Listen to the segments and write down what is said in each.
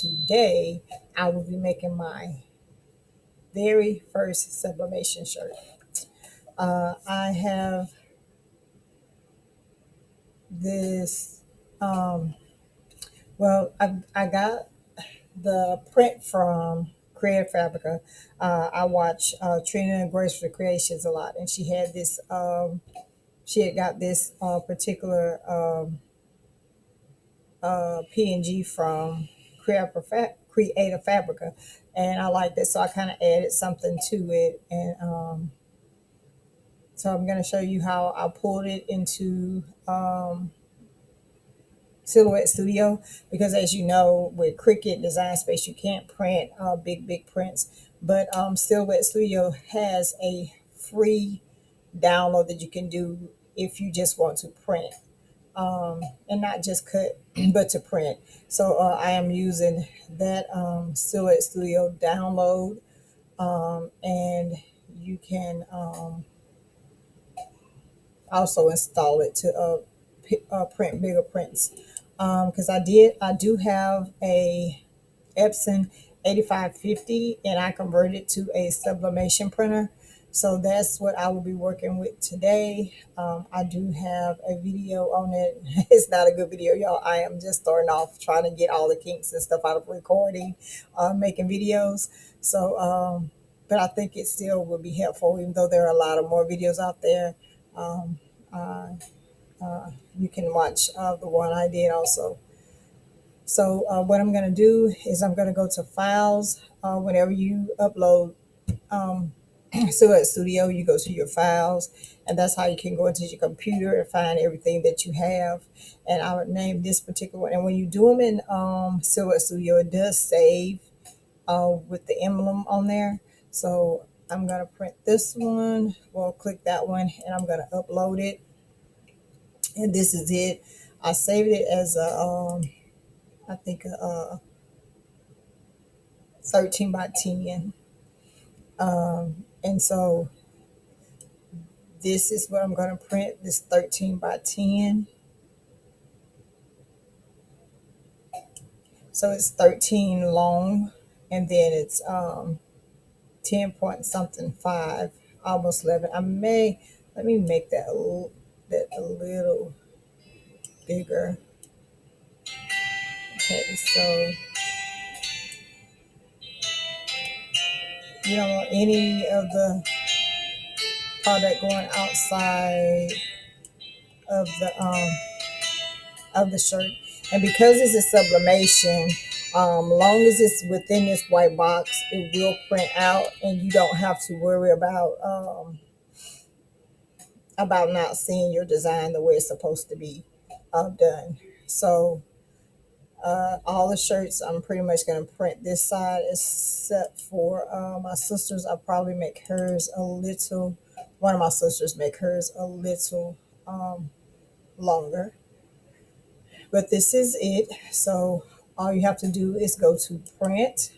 today I will be making my very first sublimation shirt. I have this, um, I got the print from Creative Fabrica. I watch Trina and Graceful Creations a lot, and she had got this particular PNG from Creative Fabrica, and I liked it, so I kind of added something to it, and so I'm going to show you how I pulled it into Silhouette Studio, because as you know, with Cricut Design Space you can't print big prints, but Silhouette Studio has a free download that you can do if you just want to print, and not just cut but to print. So I am using that Silhouette Studio download, and you can also install it to print bigger prints, because I do have a Epson 8550, and I converted it to a sublimation printer. So that's what I will be working with today. I do have a video on it. It's not a good video, y'all. I am just starting off trying to get all the kinks and stuff out of recording, making videos. So, but I think it still will be helpful, even though there are a lot of more videos out there. Um, uh, you can watch the one I did also. So what I'm going to do is I'm going to go to files. Whenever you upload Silhouette Studio, you go to your files, and that's how you can go into your computer and find everything that you have. And I would name this particular one. And when you do them in Silhouette Studio, it does save with the emblem on there. So I'm going to print this one. Well, click that one, and I'm going to upload it. And this is it. I saved it as a I think 13 by 10. And so this is what I'm going to print, this 13 by 10. So it's 13 long, and then it's 10 point something 5, almost 11. Let me make that a little bigger. Okay, so you don't want any of the product going outside of the shirt. And because it's a sublimation, long as it's within this white box, it will print out, and you don't have to worry about not seeing your design the way it's supposed to be done. So all the shirts, I'm pretty much going to print this side, except for my sister's. I'll probably make hers a little, one of my sisters make hers a little longer. But this is it. So all you have to do is go to print,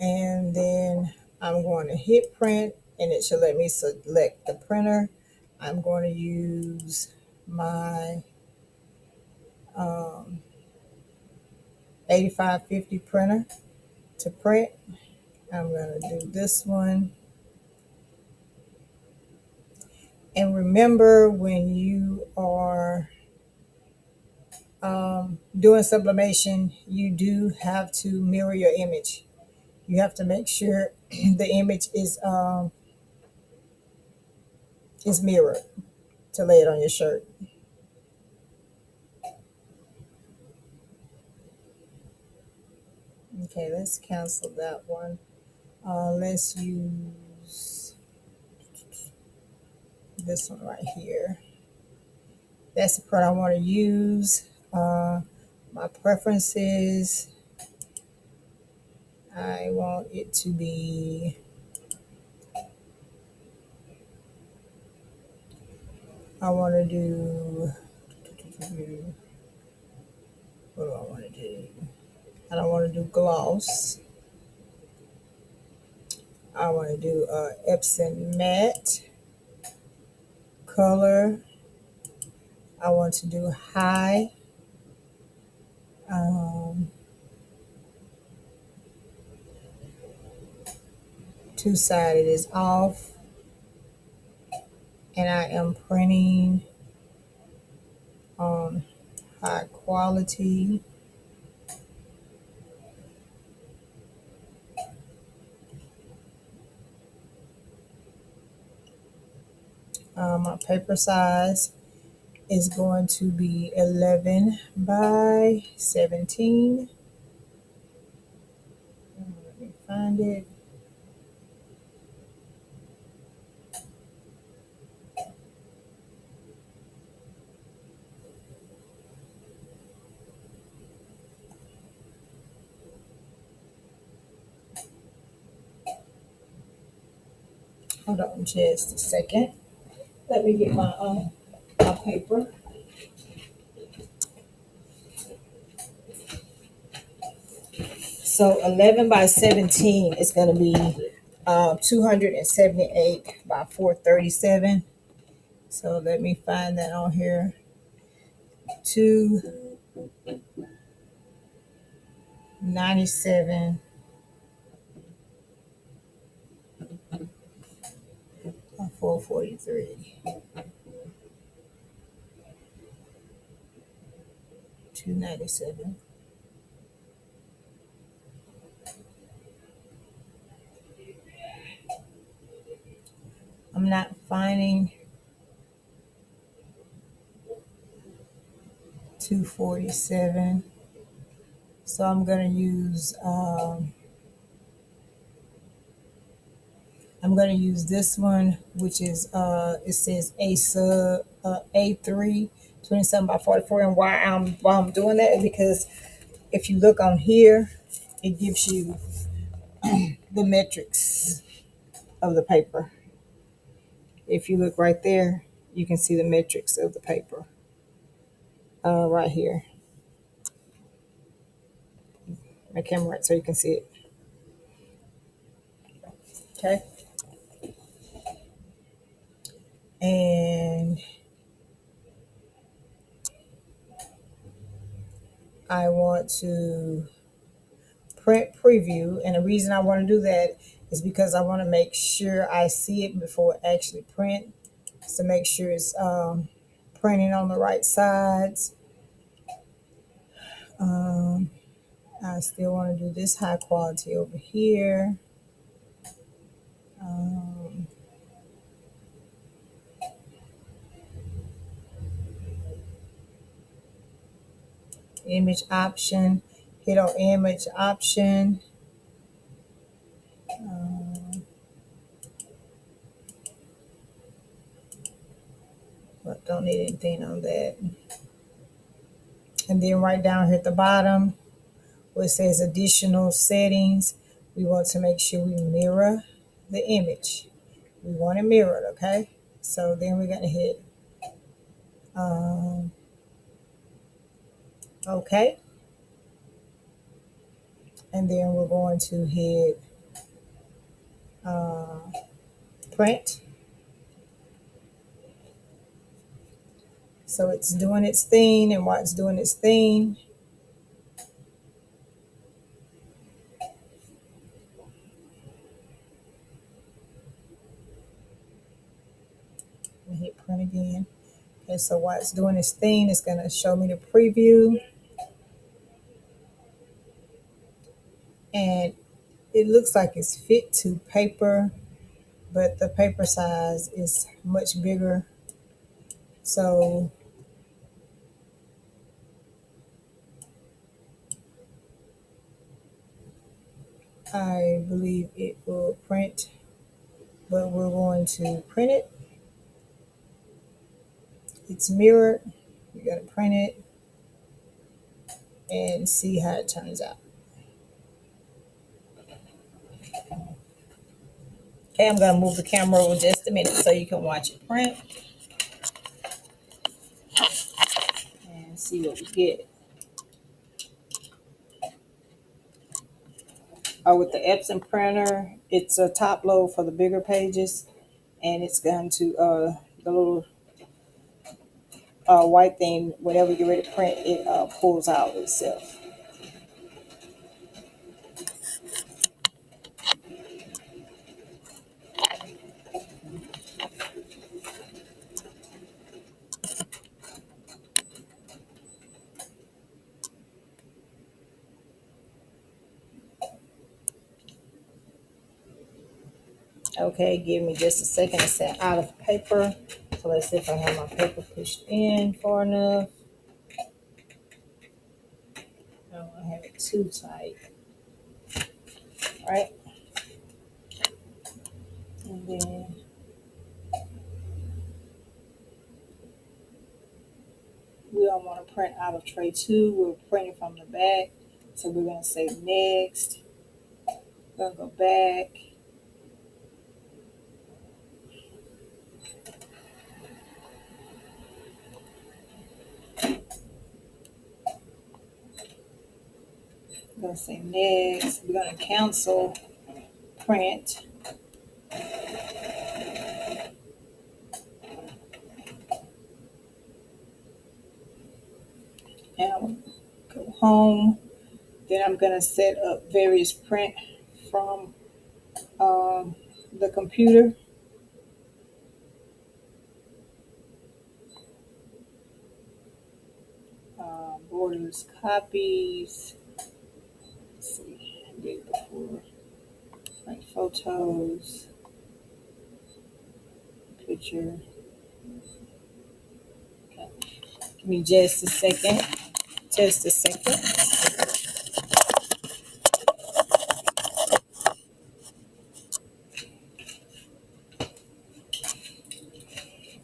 and then I'm going to hit print, and it should let me select the printer. I'm going to use my 8550 printer to print. I'm going to do this one. And remember, when you are doing sublimation, you do have to mirror your image. You have to make sure the image is mirrored to lay it on your shirt. Okay, let's cancel that one. Let's use this one right here. That's the print I want to use. My preferences, I want it to be, I want to do, what do I want to do? I don't want to do gloss. I want to do Epson matte color. I want to do high. Um, Two-sided is off, and I am printing on high quality. My paper size is going to be 11 by 17. Let me find it. Hold on just a second. Let me get my paper. So 11 by 17 is going to be 278 by 437. So let me find that on here. 297 by 443. 297. I'm not finding 247. So I'm gonna use this one, which is it says A sub A3 27 by 44. And why I'm doing that is because if you look on here, it gives you the metrics of the paper. If you look right there, you can see the metrics of the paper right here. My camera right so you can see it. Okay. And I want to print preview. And the reason I want to do that is because I want to make sure I see it before it actually print. So make sure it's printing on the right sides. Um, I still want to do this high quality over here. Um, Image option, hit on image option. But don't need anything on that. And then right down here at the bottom where it says additional settings, we want to make sure we mirror the image. We want it mirrored, okay? So then we're gonna hit um, okay. And then we're going to hit uh, print. So it's doing its thing, and while it's doing its thing, hit print again. Okay, so while it's doing its thing, it's gonna show me the preview. And it looks like it's fit to paper, but the paper size is much bigger. So I believe it will print, but we're going to print it. It's mirrored. We gotta print it and see how it turns out. Okay, I'm gonna move the camera over just a minute so you can watch it print and see what we get. With the Epson printer, it's a top load for the bigger pages, and it's going to the little white thing, whenever you're ready to print, it pulls out itself. Okay, give me just a second to set out of paper. So let's see if I have my paper pushed in far enough. I don't want to have it too tight. All right. And then we don't want to print out of tray two. We're printing from the back. So we're going to say next. We're going to go back. We're going to say next. We're going to cancel print. And I'll go home. Then I'm going to set up various print from the computer. Borders, copies. Let's see, I did it before. Like photos, picture. Okay. Give me just a second. Just a second.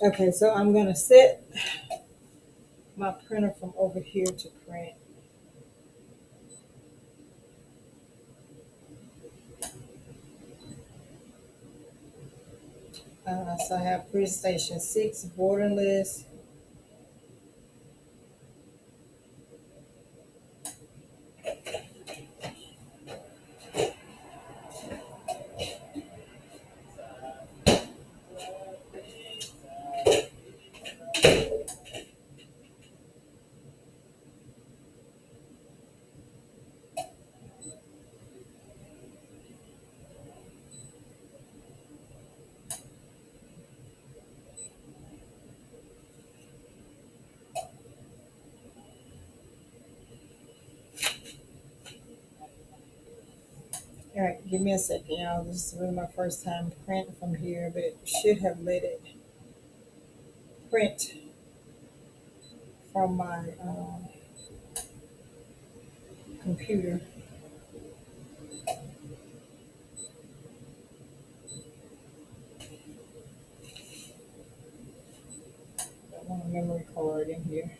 Okay, so I'm gonna set my printer from over here to print. So I have print station 6 borderless. All right, give me a second, y'all. This is really my first time printing from here, but it should have let it print from my computer. I want a memory card in here.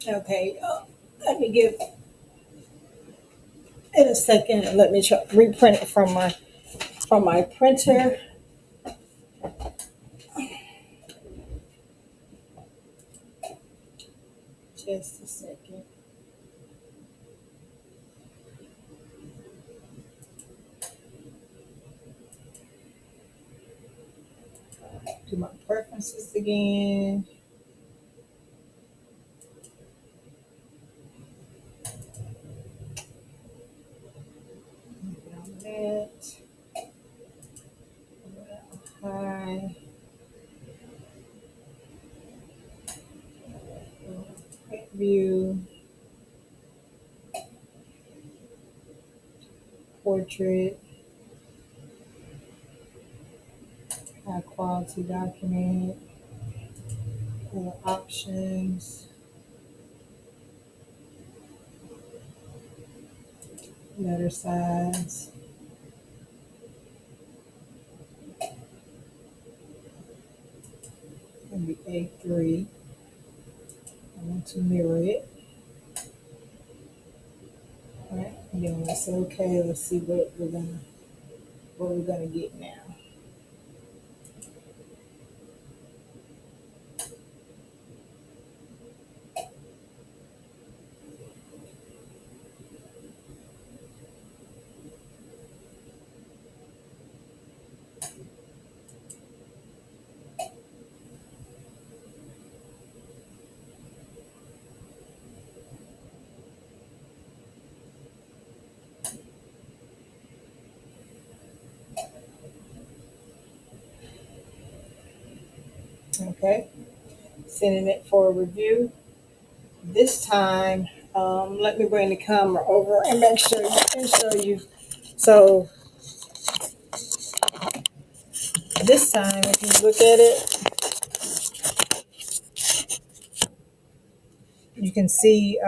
Okay, let me give it a second and let me try reprint it from my printer. Just a second. Do my preferences again. Down that. High. Print view. portrait, high quality document, options, letter size, gonna be A3. I want to mirror it. All right, and then when I say okay, let's see what we're gonna get now. Okay, sending it for a review. This time, let me bring the camera over and make sure you can show you. So this time, if you look at it, you can see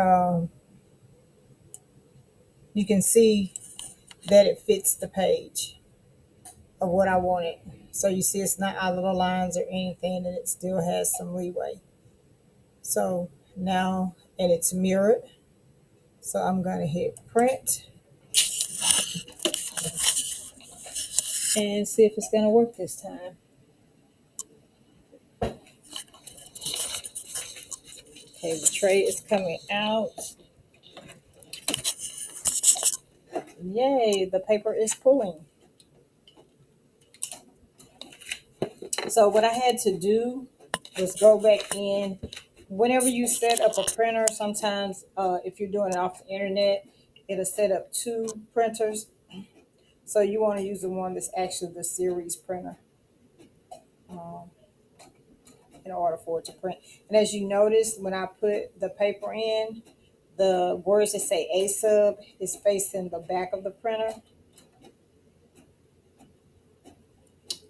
you can see that it fits the page of what I wanted. So you see, it's not out of the lines or anything, and it still has some leeway. So now, and it's mirrored. So I'm going to hit print and see if it's going to work this time. Okay, the tray is coming out. Yay, the paper is pulling. So what I had to do was go back in. Whenever you set up a printer, sometimes if you're doing it off the internet, it'll set up two printers. So you want to use the one that's actually the series printer um, in order for it to print. And as you notice, when I put the paper in, the words that say A sub is facing the back of the printer.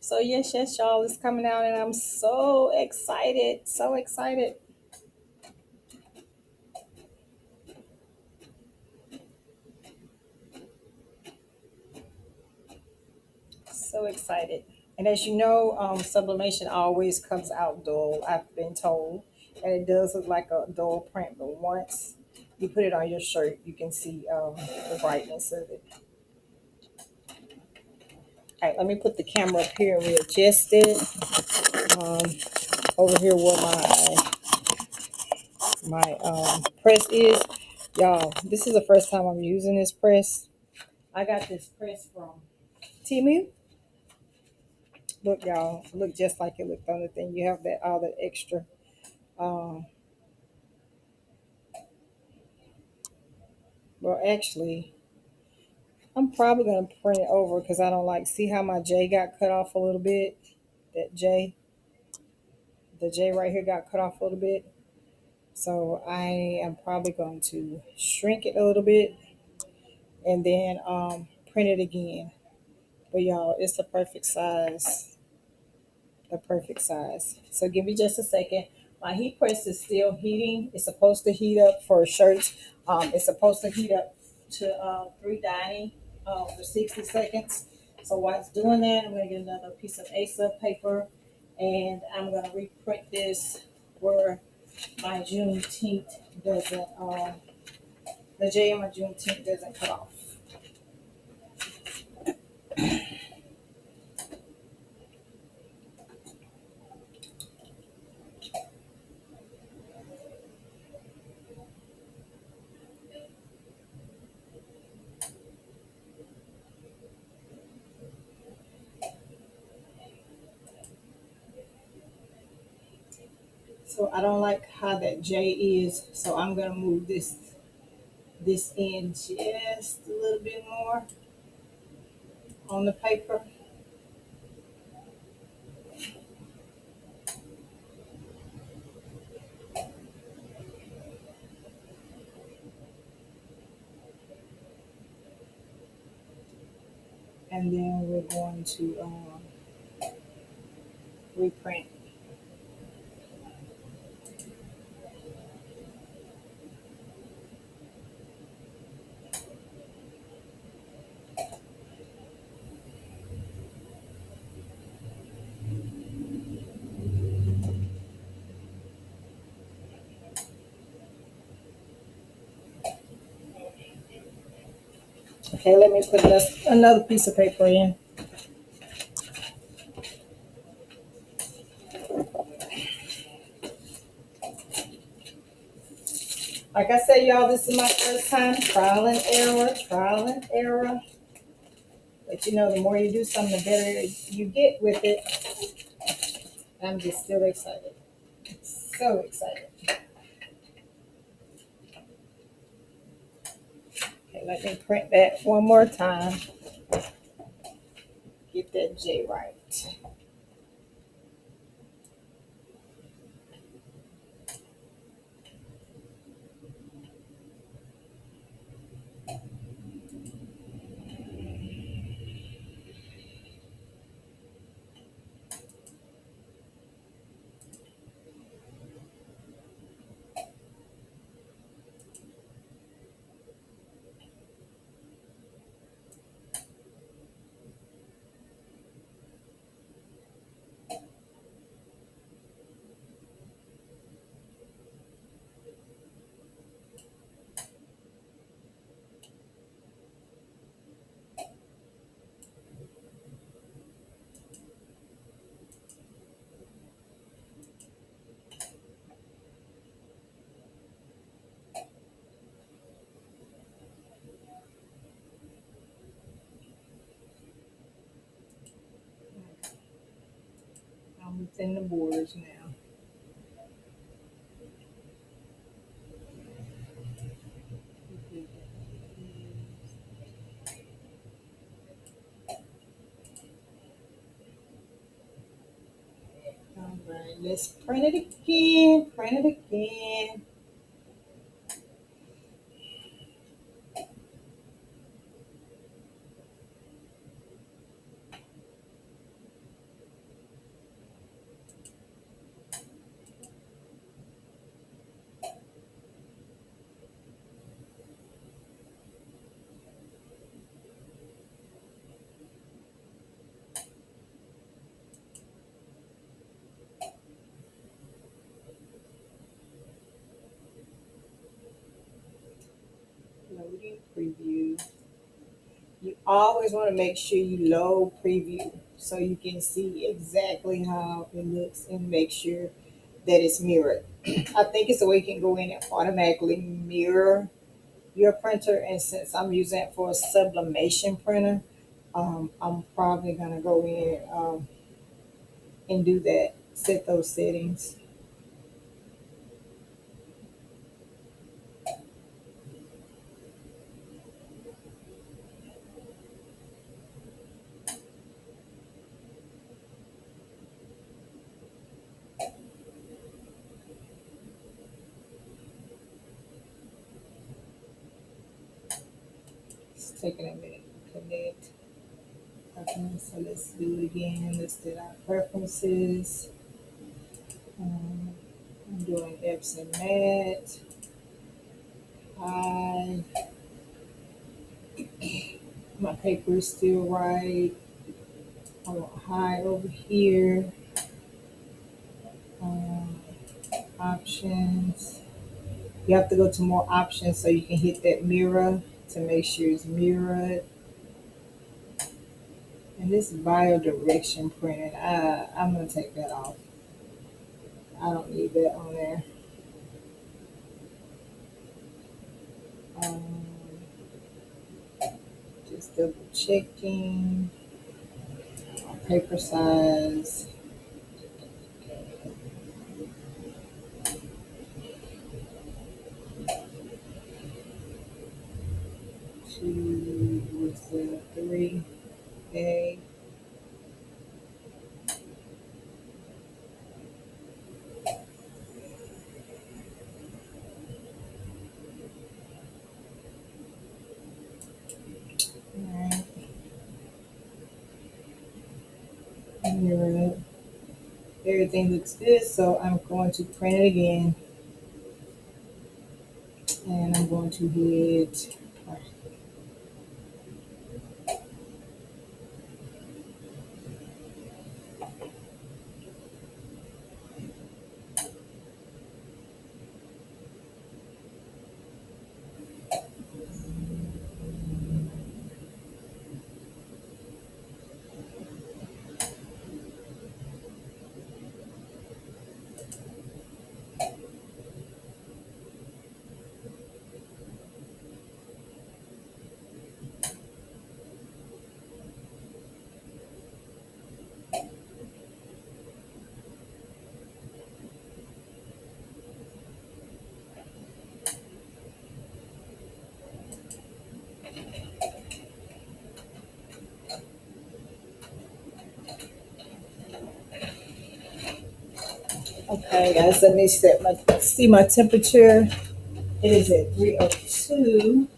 So yes, y'all, it's coming out, and I'm so excited, so excited. So excited. And as you know, sublimation always comes out dull, I've been told. And it does look like a dull print, but once you put it on your shirt, you can see the brightness of it. All right, let me put the camera up here and readjust it. Over here where my press is. Y'all, this is the first time I'm using this press. I got this press from Timu. Look, y'all, look just like it looked on the thing. You have that all that extra. Um, well, actually, I'm probably gonna print it over because I don't like. See how my J got cut off a little bit. That J, the J right here got cut off a little bit. So I am probably going to shrink it a little bit and then print it again. But y'all, it's the perfect size. The perfect size. So give me just a second. My heat press is still heating. It's supposed to heat up for shirts. It's supposed to heat up to 390 for 60 seconds. So while it's doing that, I'm going to get another piece of A-sub paper, and I'm going to reprint this where my Juneteenth doesn't, the J in my Juneteenth doesn't cut off. So I don't like how that J is, so I'm gonna move this in just a little bit more on the paper. and then we're going to reprint. Okay, let me put another piece of paper in. Like I said, y'all, this is my first time, trial and error, trial and error. But you know, the more you do something, the better you get with it. I'm just still excited. So excited. Okay, let me print that one more time. Get that J right. I'm within the borders now. All right, let's print it again. Print it again. Loading preview. You always want to make sure you load preview so you can see exactly how it looks and make sure that it's mirrored. I think it's a way you can go in and automatically mirror your printer. And since I'm using it for a sublimation printer, I'm probably gonna go in and do that, set those settings. It's taking a minute to connect. Okay, so let's do it again. Let's do our preferences. Um, I'm doing Epson matte. High. My paper is still right. I want high over here. Um, options. You have to go to more options so you can hit that mirror to make sure it's mirrored. And this bio direction printing, I'm gonna take that off. I don't need that on there. Um, just double checking paper size. Two was the 3A. Alright. Alright. Everything looks good, so I'm going to print it again, and I'm going to hit. Okay, guys, let me see my temperature. It is at 302.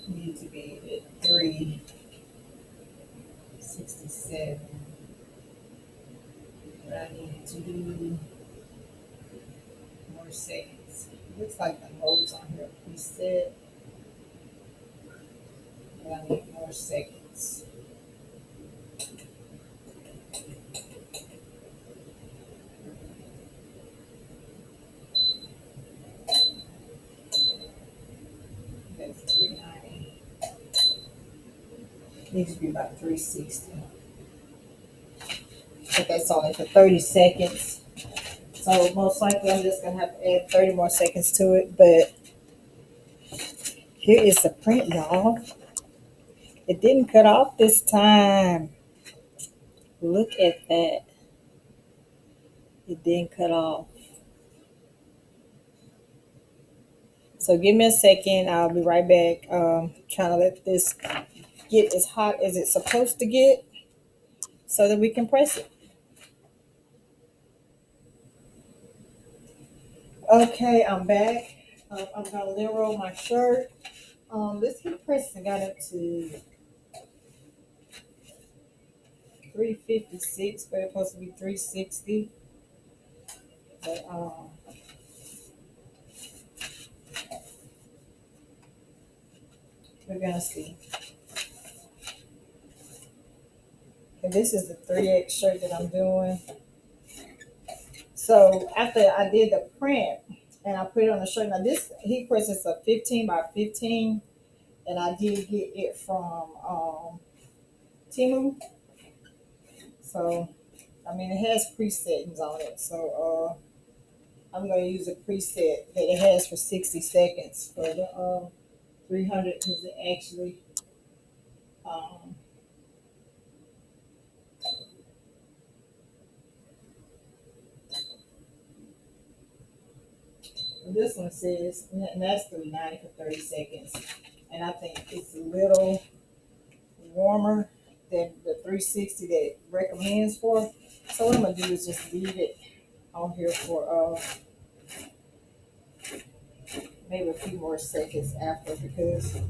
Need to be at 367. But I need to do more seconds. Looks like the modes on here are preset, but I need more seconds. That's 390. Needs to be about 360. But that's only for 30 seconds. So most likely I'm just gonna have to add 30 more seconds to it. But here is the print, y'all. It didn't cut off this time. Look at that. It didn't cut off. So give me a second. I'll be right back. Trying to let this get as hot as it's supposed to get so that we can press it. Okay, I'm back. I'm gonna lint roll my shirt. Let's get pressing. Got up to 356, but it's supposed to be 360. But we're gonna see. And this is the 3X shirt that I'm doing. So after I did the print and I put it on the shirt, now this heat press is a 15 by 15, and I did get it from Timu. So I mean it has presettings on it. So I'm gonna use a preset that it has for 60 seconds for the 300 because it actually um, this one says, and that's 390 for 30 seconds. And I think it's a warmer than the 360 that it recommends for. So what I'm gonna do is just leave it on here for maybe a few more seconds after, because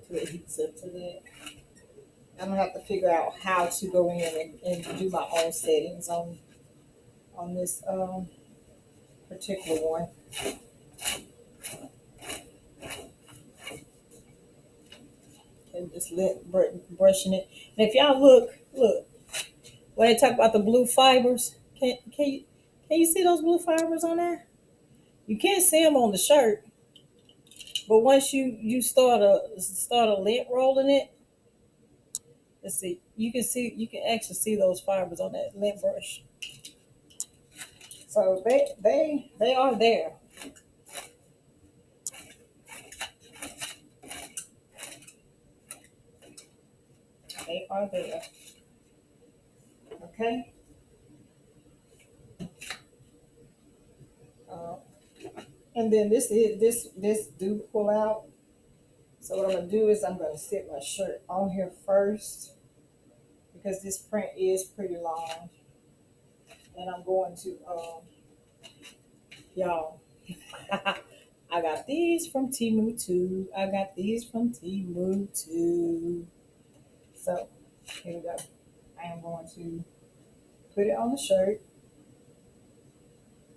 till it heats up to that. I'm gonna have to figure out how to go in and do my own settings on this particular one. And just brushing it. And if y'all look, when they talk about the blue fibers, can you see those blue fibers on there? You can't see them on the shirt, but once you start a lint rolling it, let's see, you can actually see those fibers on that lint brush. So they are there. They are there. Okay. Uh, and then this do pull out. So what I'm gonna do is I'm gonna sit my shirt on here first, because this print is pretty long, and I'm going to y'all. I got these from Temu too. I got these from Temu too. So here we go. I am going to put it on the shirt.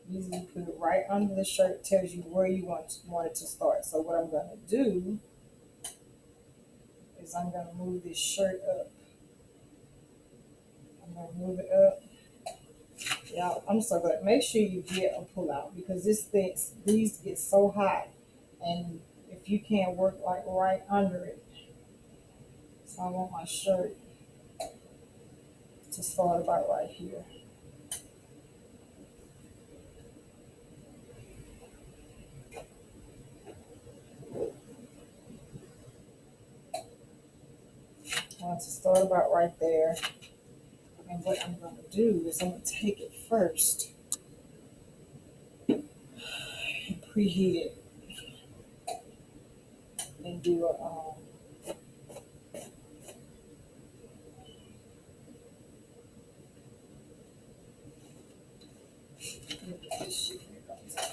Usually put it right under the shirt. Tells you where you want it to start. So what I'm gonna do is I'm gonna move this shirt up. I'm gonna move it up. Y'all, I'm so glad. Make sure you get a pull out, because these get so hot, and if you can't work like right under it. So I want my shirt to start about right here. I want to start about right there. And what I'm going to do is I'm going to take it first and preheat it and do a look at this shit here comes out.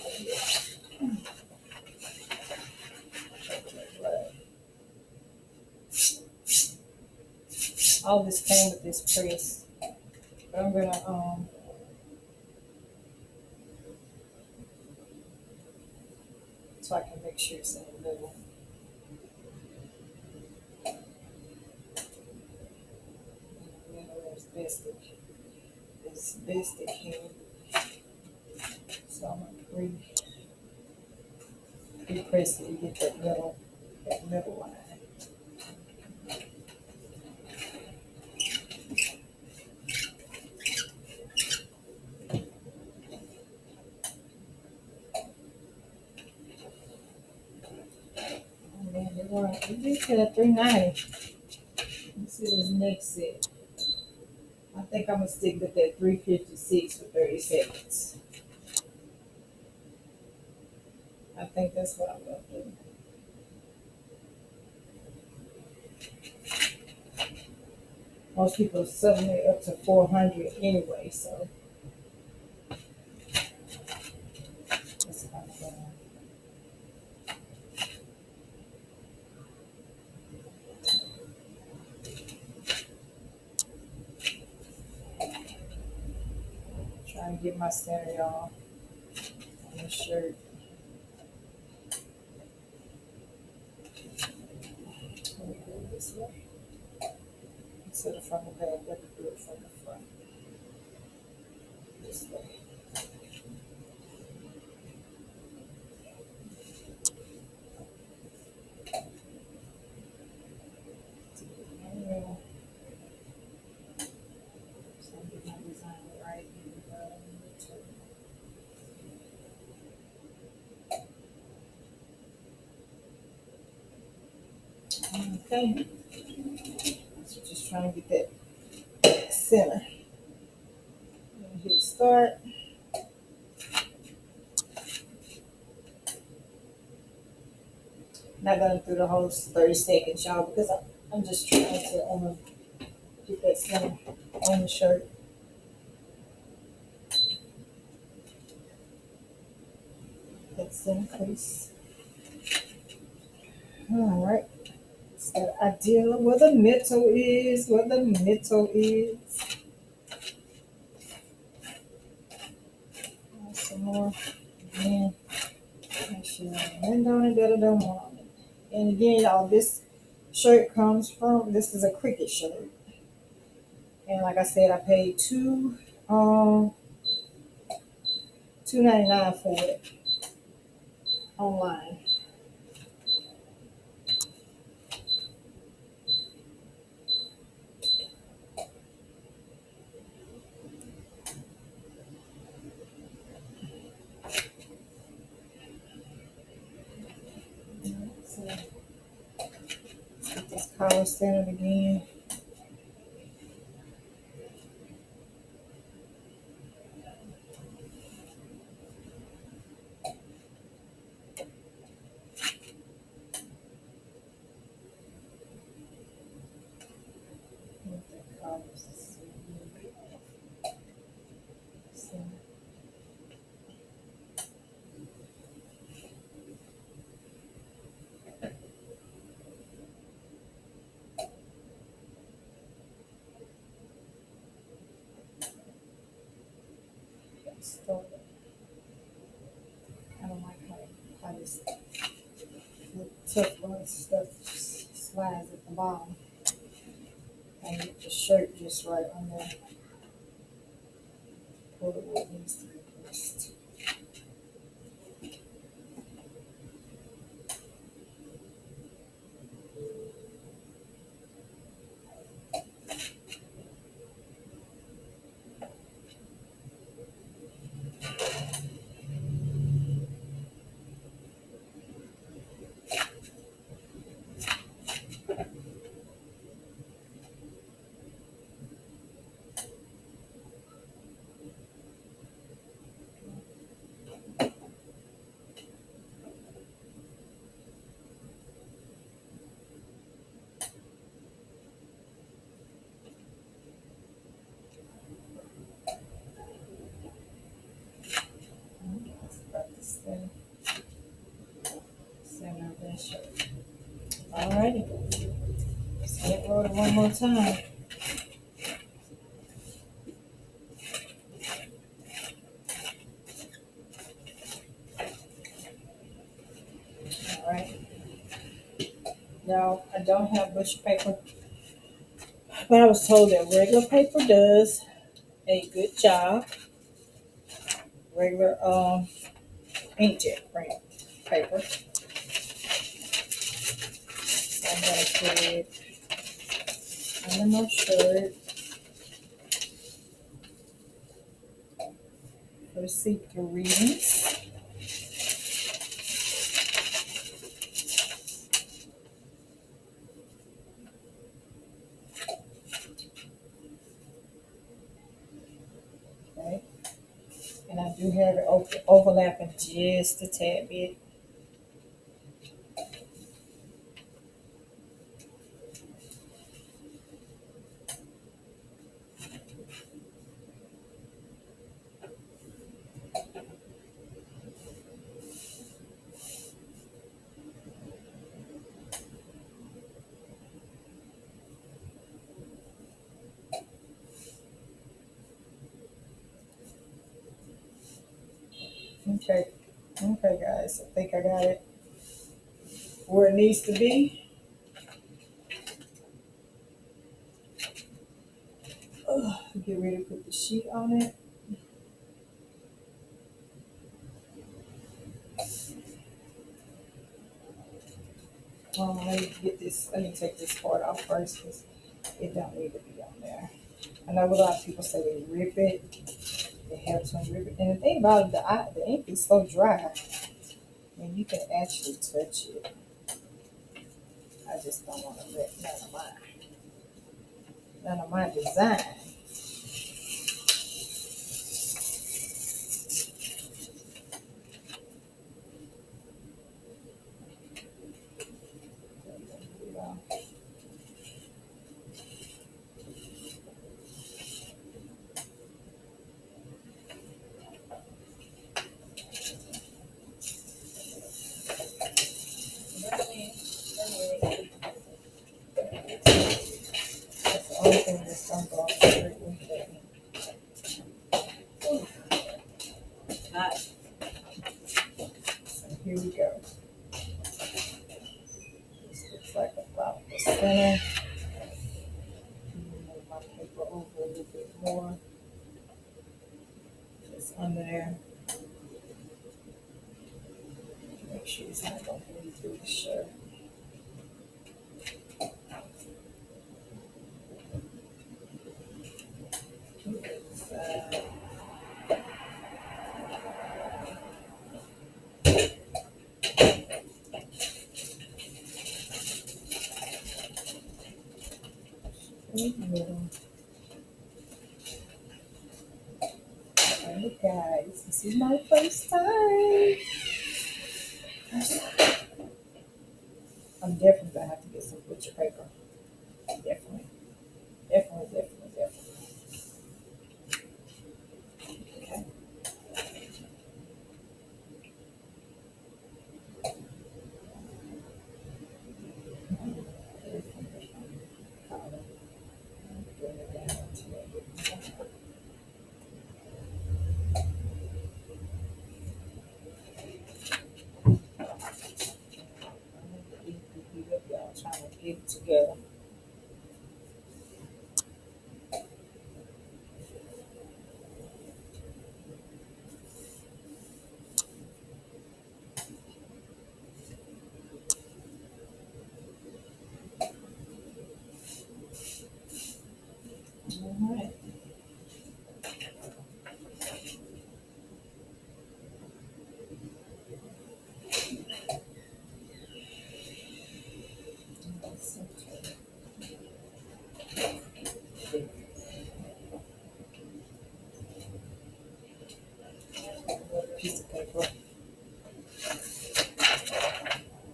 All this came with this press. But I'm gonna so I can make sure it's in the middle. As best it can. So I'm gonna pre-press it to get that middle line. Oh man, they did hit at 390. Let's see this next set. I think I'm gonna stick with that 356 for 30 seconds. I think that's what I'm gonna do. Most people sublimate up to 400 anyway, so that's kind of trying to get my center, y'all, on the shirt. Let me do it this way. Instead of from the back, let me do it from the front. This way. Yeah. So I'm getting my design right. Okay. So just trying to get that center. Hit start. Not gonna do the whole 30 seconds, y'all, because I'm just trying to get that center on the shirt. That's increase. All right. So idea where the middle is, where the middle is. Some more. Again, make sure and on it that I don't want on it. And again, y'all, this shirt comes from, this is a cricket shirt. And like I said, I paid $2.99 for it online. So let's get this collar centered again. Get that collar centered. So I don't like how this Teflon stuff slides at the bottom. And get the shirt just right on there. Pull it where it needs to be pressed. That's about the center of that shirt. Alrighty. So let's roll it one more time. Alright. Now I don't have butcher paper, but I was told that regular paper does a good job. Regular inkjet print paper. So I'm gonna put it under my shirt for the see-through readings. Okay. And I do have it overlapping just a tad bit. Okay. Okay, guys. I think I got it where it needs to be. Get ready to put the sheet on it. Let me get this. Let me take this part off first because it don't need to be on there. I know a lot of people say they rip it. They have to rip it. And the thing about it, the ink is so dry, and you can actually touch it. I just don't want to let none of my design. center. Move my paper over a little bit more. Just under there. Make sure it's not going to bleed through the shirt. Alright, guys, this is my first time. I'm definitely gonna have to get some butcher paper. Definitely, definitely, definitely, definitely. Okay. Bring it down to it. Y'all trying to get it together. All right. Piece of paper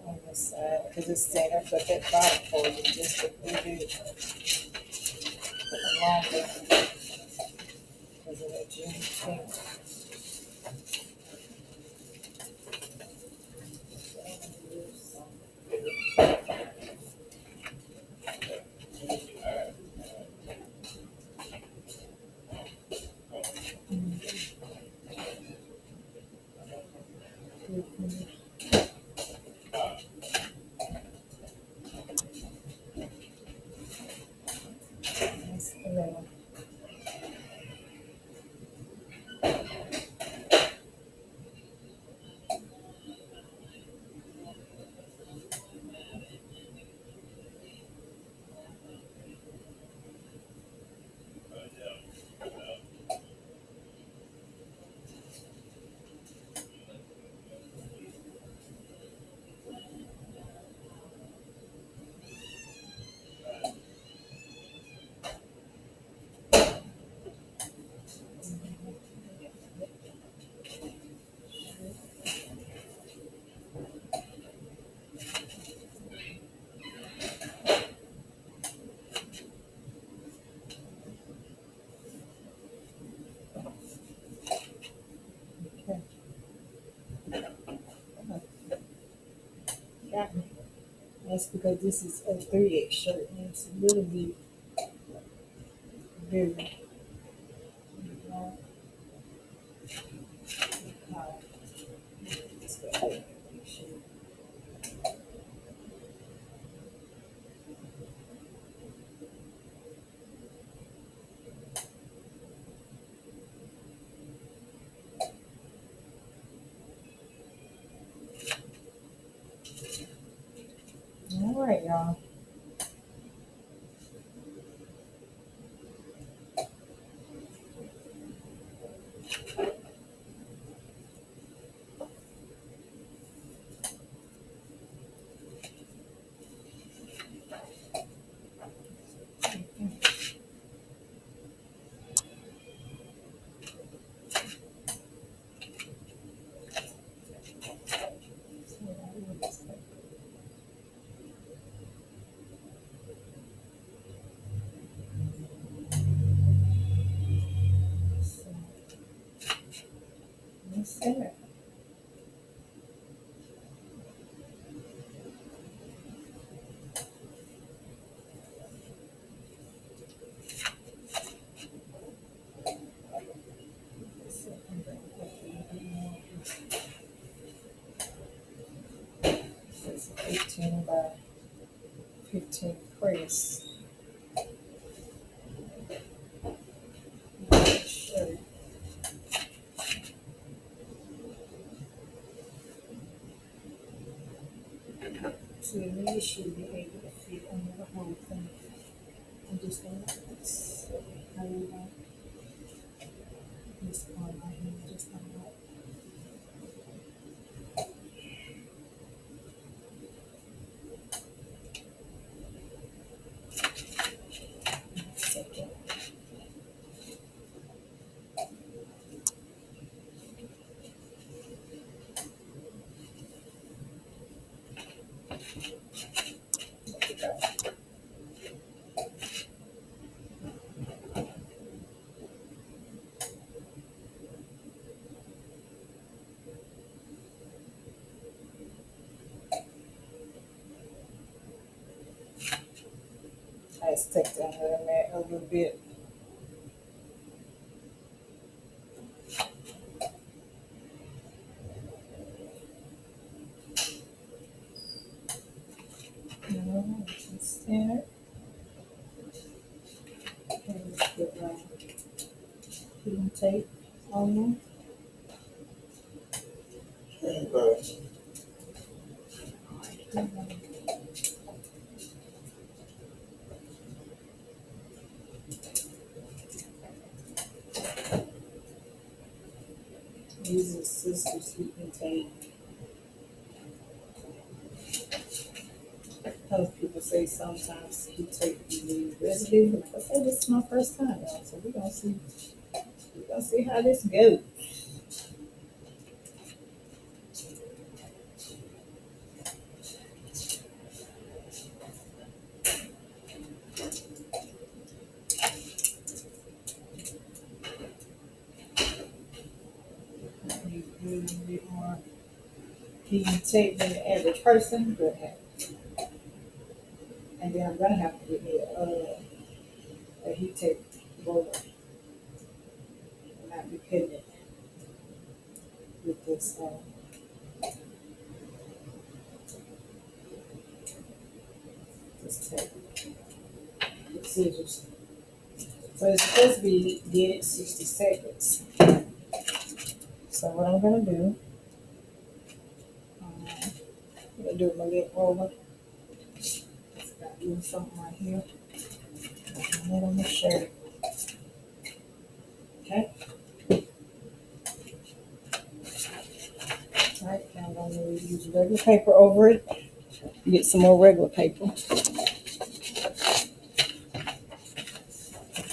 on this side because it's center, but that bottom fold is just a little bit longer because of that Juneteenth. That's 11. Okay. Got me. That's because this is a 3X shirt and it's a little bit very long. All right, y'all. Yes, sir. It's 18 by 15. press. Sure. So you really should be able to fit under the whole thing. I'm just gonna see how you want this part right here. Just like that. Second. I stick down there a little bit. Center. And put my heating tape on them. Using sister's heating tape. Because people say sometimes heat tape can leave residue. Like I said, this is my first time, y'all. So we're gonna see. We're gonna see how this goes. You need a bit more heating tape than the average person, but hey. And then I'm gonna have to get me a heat tape roller. And not be cutting it with this tape. With scissors. So it's supposed to be dead 60 seconds. So what I'm gonna do, I'm gonna do my lip roller. Got to do something right here. And then on the shirt. Okay. Alright, now I'm gonna use regular paper over it. Get some more regular paper. I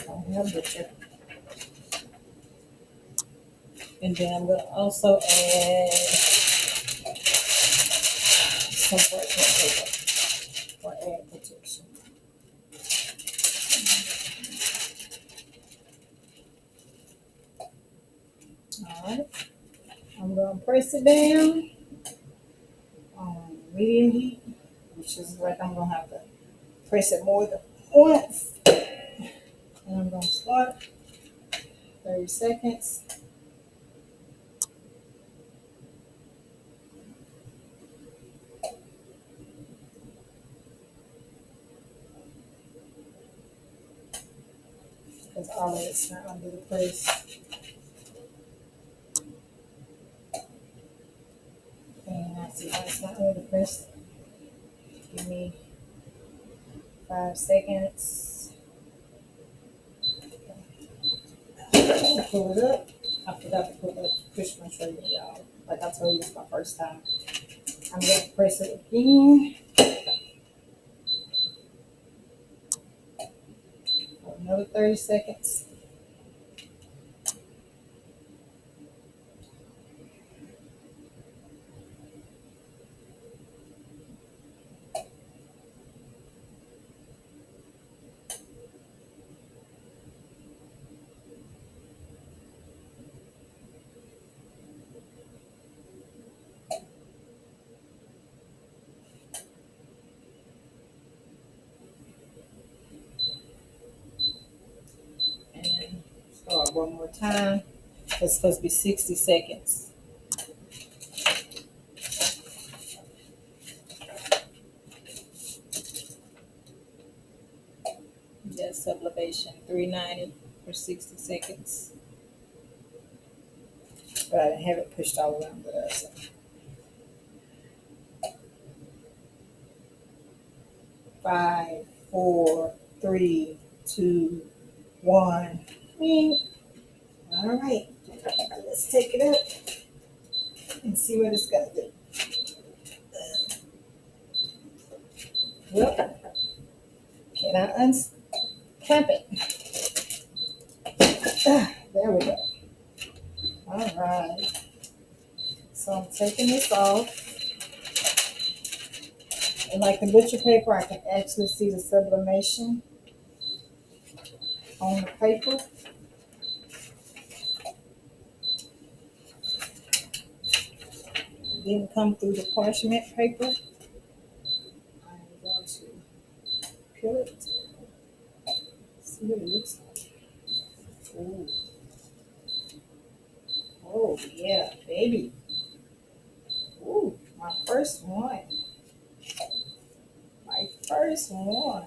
don't have butcher. And then I'm gonna also add some parchment paper for add protection. Alright. I'm gonna press it down on medium heat, which is like I'm gonna have to press it more than once. And I'm gonna start 30 seconds. Because all of it's not under the press. And I see why it's not under the press. Give me 5 seconds. Pull it up. I forgot to put the push my trigger, y'all. Like I told you, it's my first time. I'm going to press it again. For another 30 seconds. And start one more time. It's supposed to be 60 seconds. sublimation, 390 for 60 seconds. But I didn't have it pushed all around with us. 5, 4, 3, 2, 1. All right, let's take it up and see what it's gonna do. Well, can I unclamp it? There we go. All right. So I'm taking this off. And like the butcher paper, I can actually see the sublimation on the paper. Didn't come through the parchment paper. I'm going to peel it. See what it looks like. Ooh. Oh yeah, baby. Ooh, my first one. My first one.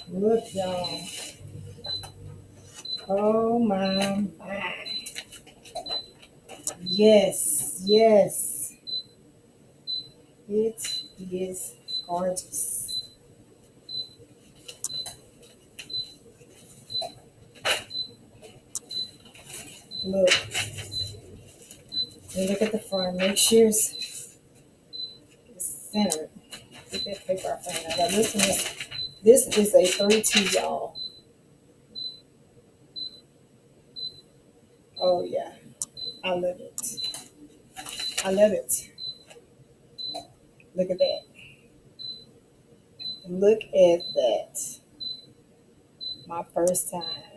Look, y'all. Oh my. Yes, yes. It is gorgeous. Look. And look at the front. Make sure it's centered. Get that paper off there. Now listen, this is a 3T, y'all. Oh yeah. I love it. I love it. Look at that. Look at that. My first time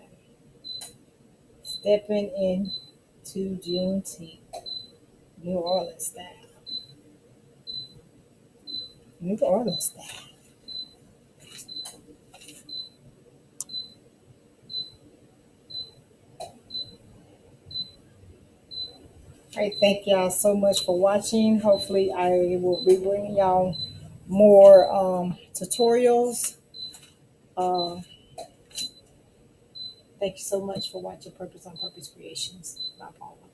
stepping into Juneteenth, New Orleans style. New Orleans style. All right, thank y'all so much for watching. Hopefully, I will be bringing y'all more tutorials. Uh, Thank you so much for watching Purpose on Purpose Creations by Paula.